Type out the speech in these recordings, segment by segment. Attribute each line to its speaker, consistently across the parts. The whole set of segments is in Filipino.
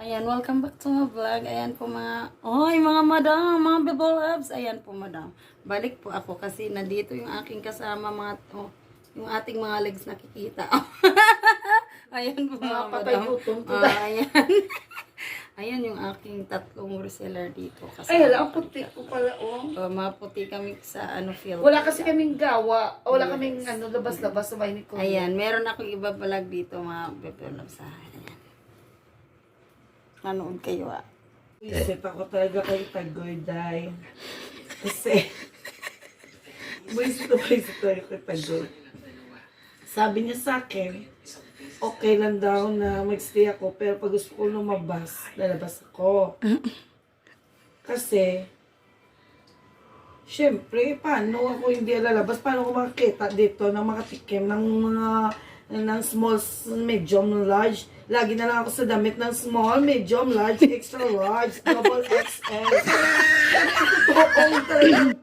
Speaker 1: Ayan, welcome back to my vlog. Ayan po mga madam, mga people loves. Ayan po madam. Balik po ako kasi nandito yung aking kasama yung ating mga legs nakikita. Ayan po mga
Speaker 2: patay
Speaker 1: madam.
Speaker 2: gutom.
Speaker 1: Ayan. Ayan yung aking tatlong reseller dito.
Speaker 2: Ay, hala, ang puti ko pala, oh.
Speaker 1: Maputi kami sa field.
Speaker 2: Wala kasi kaming gawa. Wala kaming labas-labas sa bahay ni Kuya.
Speaker 1: Ayan, meron akong iba vlog dito mga people loves. Ayan. Nanood kayo
Speaker 3: Isip ako talaga kay Tagoy, Day. Kasi, buwis tayo kay Tagoy. Sabi niya sa akin, okay lang daw na magstay ako, pero pag gusto ko lumabas, lalabas ako. Kasi, syempre, paano ako hindi lalabas? Paano ko makakita dito ng makatikim ng mga ng small, medium, large? Lagi na lang ako sa damit ng small, medium, large, extra large, double XL. Totoo talaga.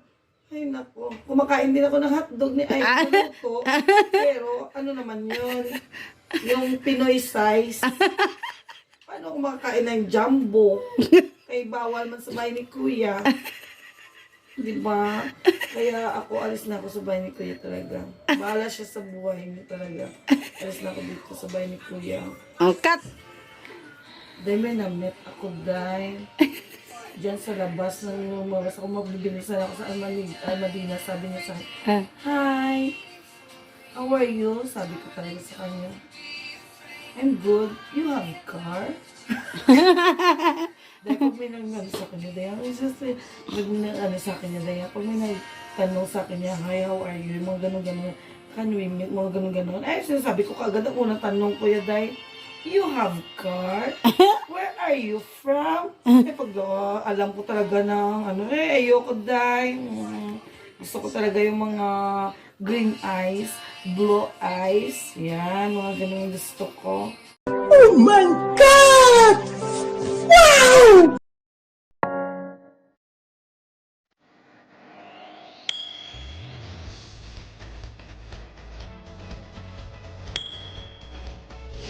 Speaker 3: Ay nako, kumakain din ako ng hotdog ni Ay Luto. Pero ano naman yun? Yung Pinoy size. Paano ako makakain ng jumbo? Kay bawal man sa bahay ni Kuya. Diba? Kaya ako, alis na ako sa bahay ni Kuya talaga. Bahala siya sa buhay niya talaga. Alis na ako dito sa bahay ni Kuya.
Speaker 1: Ang cut!
Speaker 3: Dahil may na-met ako dahil diyan sa labas nang lumabas ako, magbibinisan ako sa Almadina. Sabi niya sa akin, "Hi, how are you?" Sabi ko talaga sa kanya, "I'm good. You have a car?" Dahil pag may nang sa kanya, dahil pag may nang sa kanya, dahil pag may nagtanong sa kanya, "Hi, how are you?" Mga ganun-ganun, can we meet? Mga ganun-ganun. Ay, sinasabi ko kagad ang unang tanong ko ya, dahil, "You have car? Where are you from?" Eh, pag alam ko talaga ng ayoko dahil. Gusto ko talaga yung mga green eyes, blue eyes. Yan, mga ganun gusto ko. Oh my God!